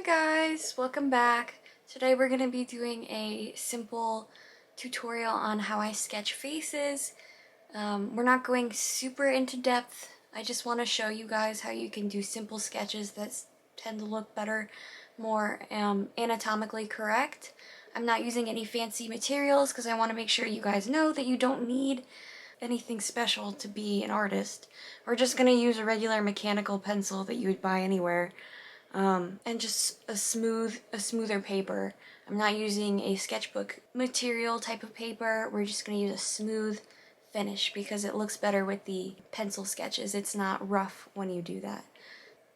Hi guys, welcome back. Today we're going to be doing a simple tutorial on how I sketch faces. We're not going super into depth. I just want to show you guys how you can do simple sketches that tend to look better, more anatomically correct. I'm not using any fancy materials because I want to make sure you guys know that you don't need anything special to be an artist. We're just going to use a regular mechanical pencil that you would buy anywhere. And just a smoother paper. I'm not using a sketchbook material type of paper. We're just going to use a smooth finish because it looks better with the pencil sketches. It's not rough when you do that.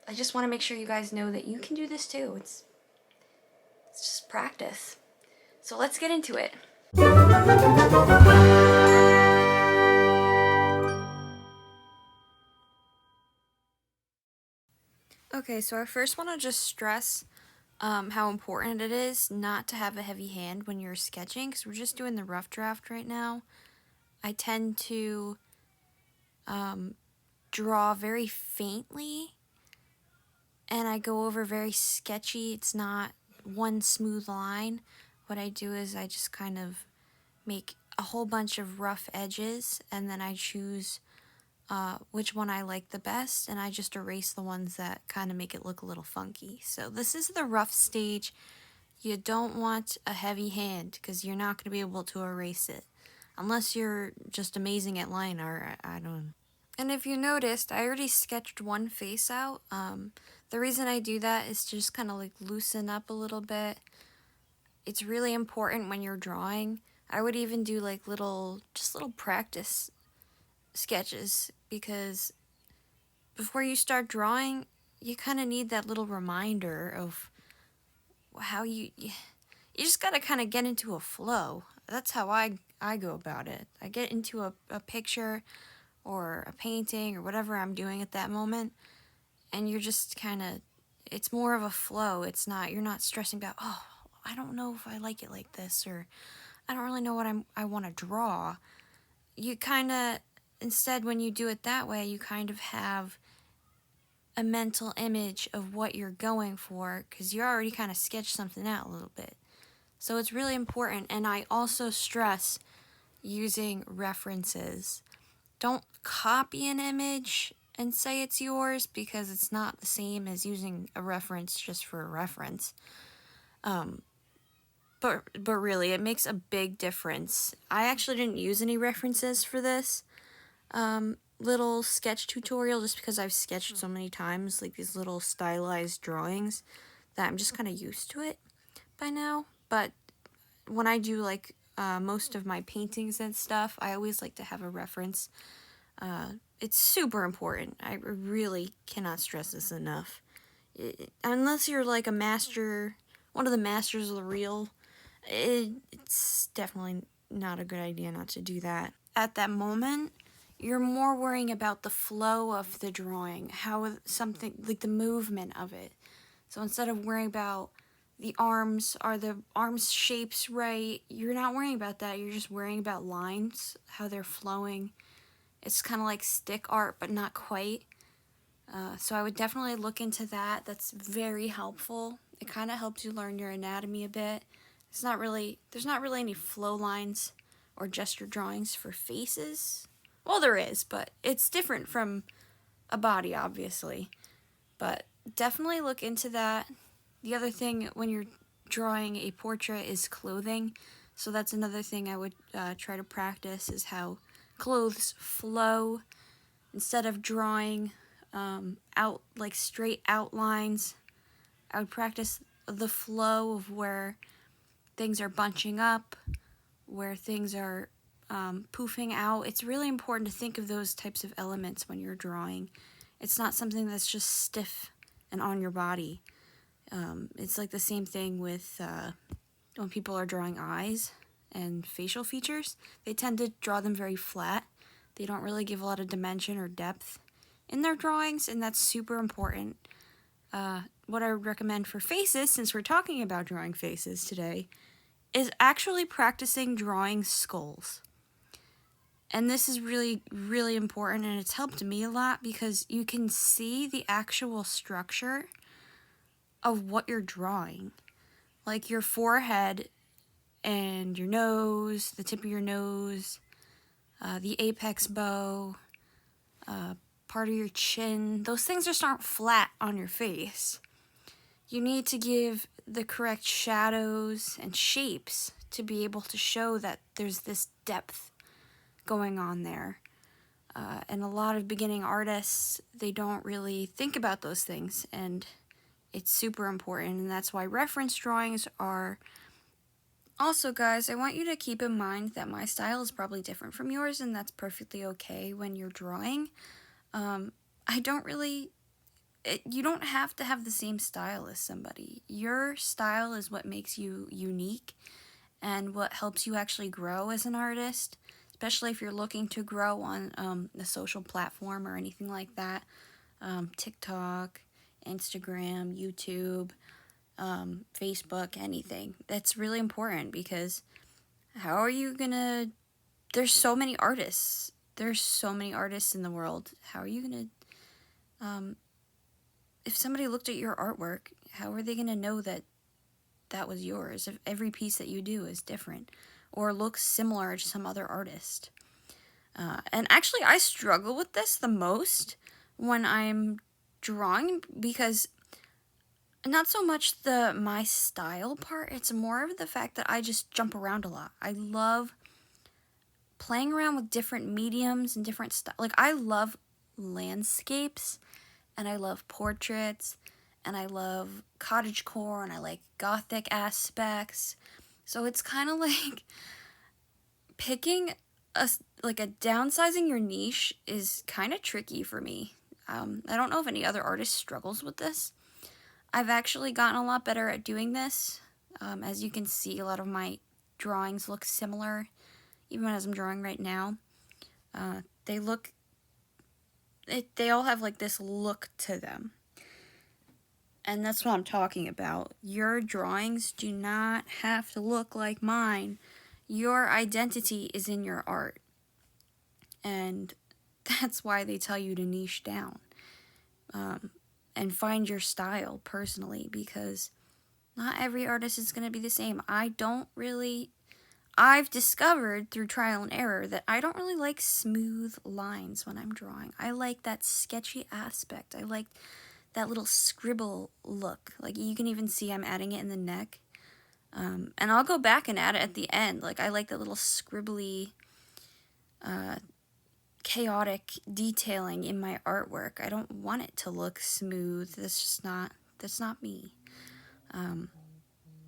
I just want to make sure you guys know that you can do this too. It's just practice. So let's get into it. Okay, so I first want to just stress how important it is not to have a heavy hand when you're sketching, because we're just doing the rough draft right now. I tend to draw very faintly, and I go over very sketchy. It's not one smooth line. What I do is I just kind of make a whole bunch of rough edges, and then I choose which one I like the best, and I just erase the ones that kind of make it look a little funky. So this is the rough stage. You don't want a heavy hand because you're not going to be able to erase it. Unless you're just amazing at line art, I don't. And if you noticed, I already sketched one face out. The reason I do that is to just kind of like loosen up a little bit. It's really important when you're drawing. I would even do like little practice sketches, because before you start drawing, you kind of need that little reminder of how you just got to kind of get into a flow. That's how I go about it. I get into a picture or a painting or whatever I'm doing at that moment, and you're just kind of, it's more of a flow. It's not, you're not stressing about, oh, I don't know if I like it like this, or I don't really know what I want to draw. You kind of, instead when you do it that way, you kind of have a mental image of what you're going for, because you already kind of sketched something out a little bit. So it's really important, and I also stress using references. Don't copy an image and say it's yours, because it's not the same as using a reference just for a reference. But really, it makes a big difference. I actually didn't use any references for this little sketch tutorial just because I've sketched so many times, like these little stylized drawings, that I'm just kind of used to it by now. But when I do like most of my paintings and stuff, I always like to have a reference. It's super important. I really cannot stress this enough. Unless you're like a master, one of the masters of the reel, it's definitely not a good idea not to do that. At that moment, you're more worrying about the flow of the drawing, how something, like the movement of it. So instead of worrying about the arms, are the arms shapes right, you're not worrying about that. You're just worrying about lines, how they're flowing. It's kind of like stick art, but not quite. So I would definitely look into that. That's very helpful. It kind of helps you learn your anatomy a bit. There's not really any flow lines or gesture drawings for faces. Well, there is, but it's different from a body, obviously. But definitely look into that. The other thing when you're drawing a portrait is clothing. So that's another thing I would try to practice, is how clothes flow. Instead of drawing out like straight outlines, I would practice the flow of where things are bunching up, where things are poofing out. It's really important to think of those types of elements when you're drawing. It's not something that's just stiff and on your body. It's like the same thing with when people are drawing eyes and facial features. They tend to draw them very flat. They don't really give a lot of dimension or depth in their drawings, and that's super important. What I would recommend for faces, since we're talking about drawing faces today, is actually practicing drawing skulls. And this is really, really important, and it's helped me a lot because you can see the actual structure of what you're drawing. Like your forehead and your nose, the tip of your nose, the apex bow, part of your chin. Those things just aren't flat on your face. You need to give the correct shadows and shapes to be able to show that there's this depth going on there. And a lot of beginning artists, they don't really think about those things, and it's super important, and that's why reference drawings are... Also, guys, I want you to keep in mind that my style is probably different from yours, and that's perfectly okay when you're drawing. I don't really... you don't have to have the same style as somebody. Your style is what makes you unique and what helps you actually grow as an artist, especially if you're looking to grow on a social platform or anything like that. TikTok, Instagram, YouTube, Facebook, anything. That's really important, because how are you gonna... There's so many artists. There's so many artists in the world. How are you gonna... if somebody looked at your artwork, how are they gonna know that that was yours if every piece that you do is different or looks similar to some other artist? And actually, I struggle with this the most when I'm drawing, because not so much my style part, it's more of the fact that I just jump around a lot. I love playing around with different mediums and different styles. Like, I love landscapes, and I love portraits, and I love cottagecore, and I like gothic aspects. So it's kind of like picking downsizing your niche is kind of tricky for me. I don't know if any other artist struggles with this. I've actually gotten a lot better at doing this. As you can see, a lot of my drawings look similar, even as I'm drawing right now. They all have like this look to them. And that's what I'm talking about. Your drawings do not have to look like mine. Your identity is in your art. And that's why they tell you to niche down. And find your style personally, because not every artist is going to be the same. I've discovered through trial and error that I don't really like smooth lines when I'm drawing. I like that sketchy aspect. I like that little scribble look. Like, you can even see I'm adding it in the neck. And I'll go back and add it at the end. Like, I like that little scribbly, chaotic detailing in my artwork. I don't want it to look smooth. That's not me.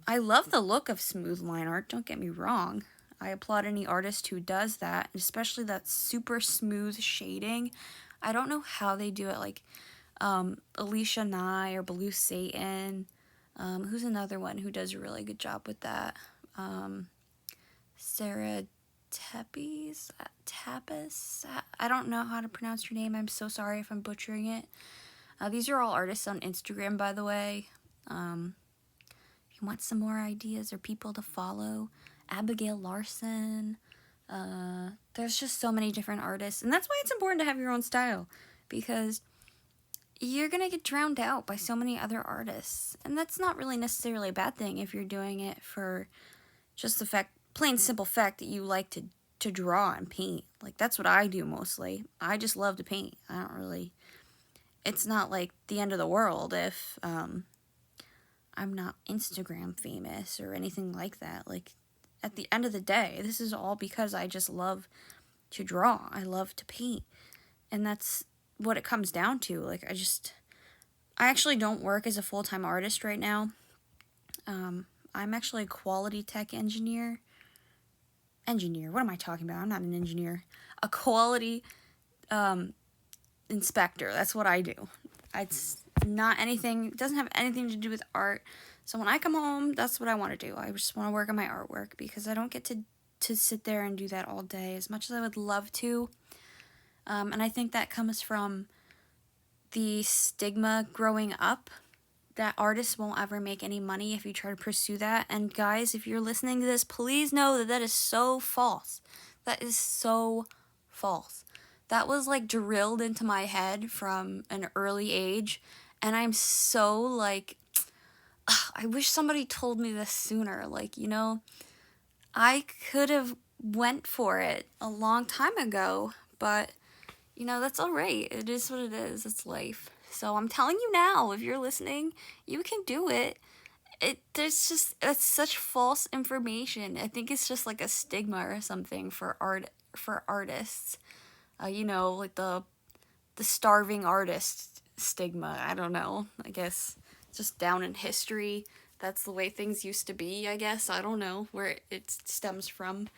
I love the look of smooth line art, don't get me wrong. I applaud any artist who does that, especially that super smooth shading. I don't know how they do it, like Alicia Nye or Blue Satan. Who's another one who does a really good job with that? Sarah Tapis? I don't know how to pronounce your name. I'm so sorry if I'm butchering it. These are all artists on Instagram, by the way. If you want some more ideas or people to follow, Abigail Larson. There's just so many different artists. And that's why it's important to have your own style, because you're going to get drowned out by so many other artists. And that's not really necessarily a bad thing if you're doing it for just the plain simple fact that you like to draw and paint. Like, that's what I do mostly. I just love to paint. It's not like the end of the world if I'm not Instagram famous or anything like that. Like, at the end of the day, this is all because I just love to draw. I love to paint. And that's what it comes down to. Like, I actually don't work as a full-time artist right now. I'm actually a quality tech engineer. What am I talking about? I'm not an engineer. A quality inspector. That's what I do. It's not anything, it doesn't have anything to do with art. So when I come home, that's what I want to do. I just want to work on my artwork, because I don't get to sit there and do that all day as much as I would love to. And I think that comes from the stigma growing up that artists won't ever make any money if you try to pursue that. And guys, if you're listening to this, please know that is so false. That is so false. That was like drilled into my head from an early age, and I'm so like, I wish somebody told me this sooner. Like, you know, I could have went for it a long time ago, but, you know, that's all right. It is what it is. It's life. So I'm telling you now, if you're listening, you can do it. It's such false information. I think it's just like a stigma or something for artists. You know, like the starving artist stigma. I don't know. I guess just down in history, that's the way things used to be, I guess. I don't know where it stems from.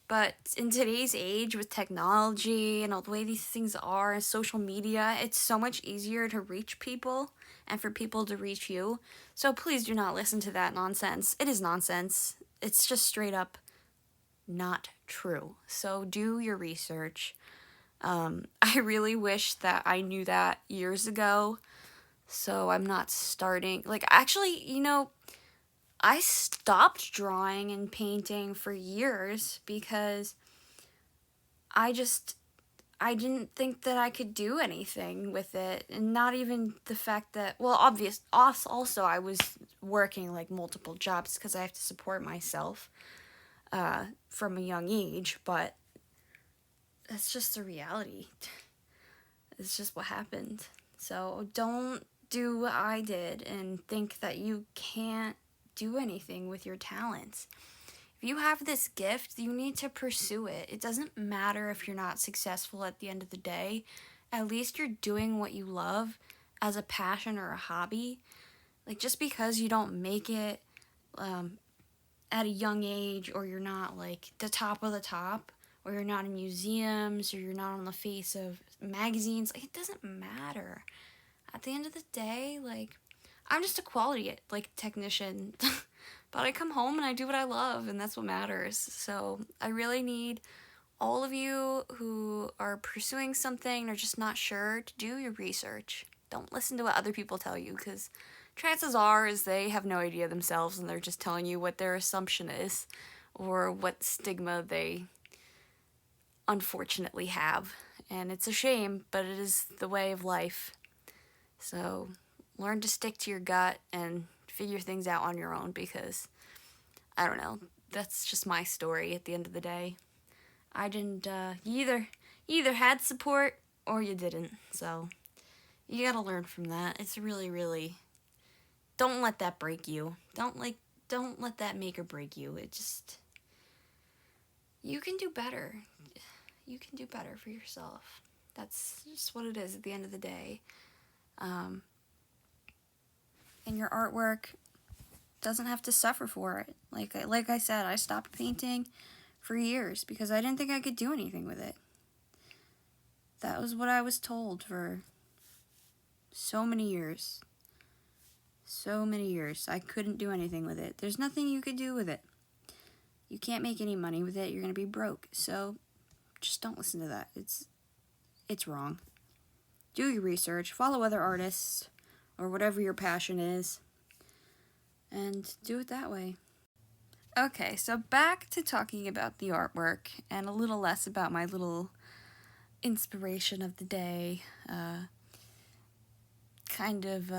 But in today's age with technology and all the way these things are and social media, it's so much easier to reach people and for people to reach you. So please do not listen to that nonsense. It is nonsense. It's just straight up not true. So do your research. I really wish that I knew that years ago, so I'm not starting. Like, actually, you know, I stopped drawing and painting for years because I didn't think that I could do anything with it. And not even the fact that, well, also I was working like multiple jobs because I have to support myself from a young age, but that's just the reality. It's just what happened. So don't do what I did and think that you can't do anything with your talents. If you have this gift, you need to pursue it. It doesn't matter if you're not successful at the end of the day. At least you're doing what you love as a passion or a hobby. Like, just because you don't make it at a young age, or you're not like the top of the top, or you're not in museums, or you're not on the face of magazines, like, it doesn't matter. At the end of the day, like, I'm just a quality like technician. But I come home and I do what I love, and that's what matters. So I really need all of you who are pursuing something or just not sure to do your research. Don't listen to what other people tell you, because chances are is they have no idea themselves and they're just telling you what their assumption is or what stigma they unfortunately have. And it's a shame, but it is the way of life. So learn to stick to your gut and figure things out on your own, because I don't know, that's just my story at the end of the day. I didn't you either had support or you didn't. So you got to learn from that. It's really, don't let that break you. Don't let that make or break you. You can do better. You can do better for yourself. That's just what it is at the end of the day. And your artwork doesn't have to suffer for it. Like I said, I stopped painting for years because I didn't think I could do anything with it. That was what I was told for so many years. So many years. I couldn't do anything with it. There's nothing you could do with it. You can't make any money with it. You're going to be broke. So just don't listen to that. It's wrong. Do your research. Follow other artists or whatever your passion is, and do it that way. Okay, so back to talking about the artwork and a little less about my little inspiration of the day, kind of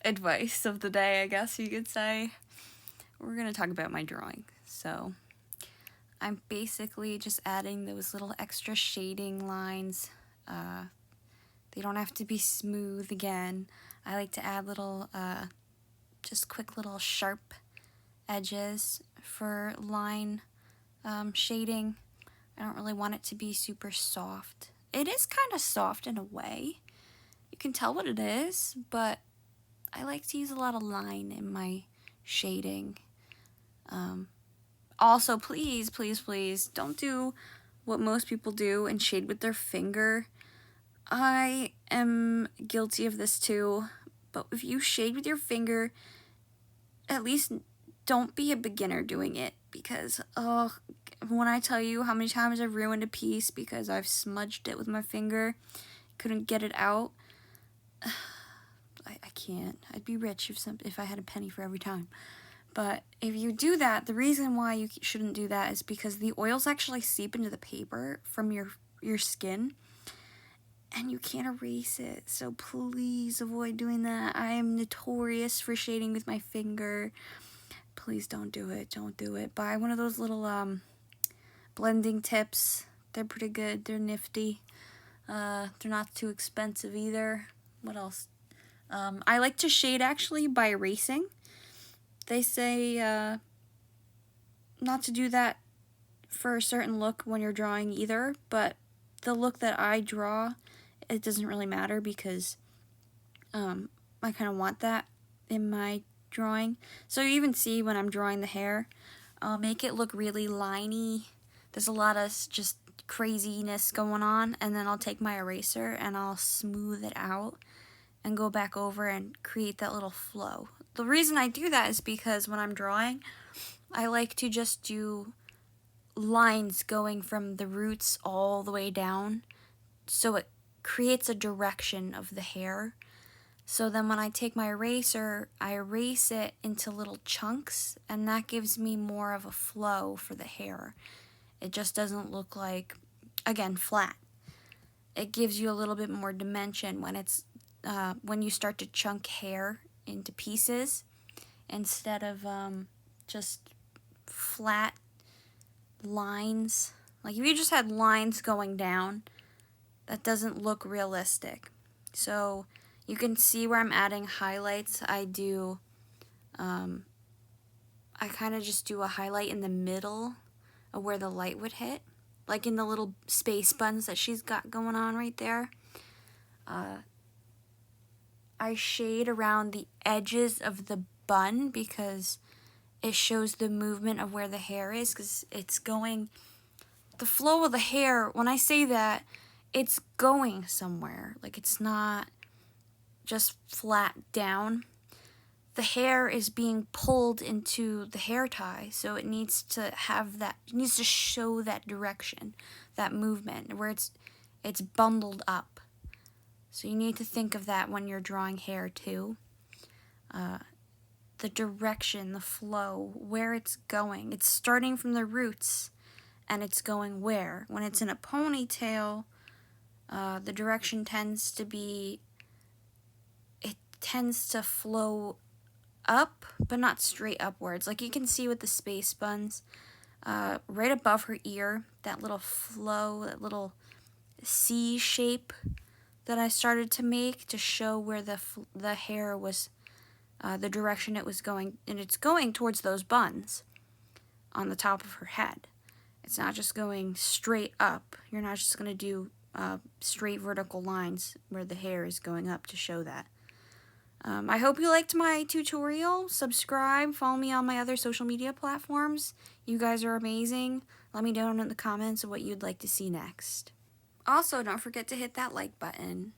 advice of the day, I guess you could say. We're going to talk about my drawing. So I'm basically just adding those little extra shading lines. They don't have to be smooth again. I like to add little, just quick little sharp edges for line shading. I don't really want it to be super soft. It is kind of soft in a way. You can tell what it is, but I like to use a lot of line in my shading. Also, please, don't do what most people do and shade with their finger. I am guilty of this too, but if you shade with your finger, at least don't be a beginner doing it, because when I tell you how many times I've ruined a piece because I've smudged it with my finger, couldn't get it out, I can't. I'd be rich if I had a penny for every time. But if you do that, the reason why you shouldn't do that is because the oils actually seep into the paper from your skin. and you can't erase it, so please avoid doing that. I am notorious for shading with my finger. Please don't do it. Don't do it. Buy one of those little blending tips. They're pretty good. They're nifty. They're not too expensive either. What else? I like to shade actually by erasing. They say not to do that for a certain look when you're drawing either, but the look that I draw, it doesn't really matter because I kind of want that in my drawing. So you even see when I'm drawing the hair, I'll make it look really liney. There's a lot of just craziness going on, and then I'll take my eraser and I'll smooth it out and go back over and create that little flow. The reason I do that is because when I'm drawing, I like to just do lines going from the roots all the way down, so it creates a direction of the hair. So then when I take my eraser, I erase it into little chunks, and that gives me more of a flow for the hair. It just doesn't look like, again, flat. It gives you a little bit more dimension when it's when you start to chunk hair into pieces instead of just flat lines. Like if you just had lines going down, that doesn't look realistic. So you can see where I'm adding highlights. I kind of just do a highlight in the middle of where the light would hit, like in the little space buns that she's got going on right there. I shade around the edges of the bun because it shows the movement of where the hair is, because it's going, the flow of the hair, when I say that, it's going somewhere. Like it's not just flat down. The hair is being pulled into the hair tie, so it needs to have that, it needs to show that direction, that movement, where it's bundled up. So you need to think of that when you're drawing hair too. The direction, the flow, where it's going. It's starting from the roots, and it's going where? When it's in a ponytail, the direction tends to be, it tends to flow up, but not straight upwards. Like you can see with the space buns, right above her ear, that little flow, that little C shape that I started to make to show where the hair was, the direction it was going, and it's going towards those buns on the top of her head. It's not just going straight up. You're not just going to do straight vertical lines where the hair is going up to show that. I hope you liked my tutorial. Subscribe, follow me on my other social media platforms. You guys are amazing. Let me know in the comments what you'd like to see next. Also, don't forget to hit that like button.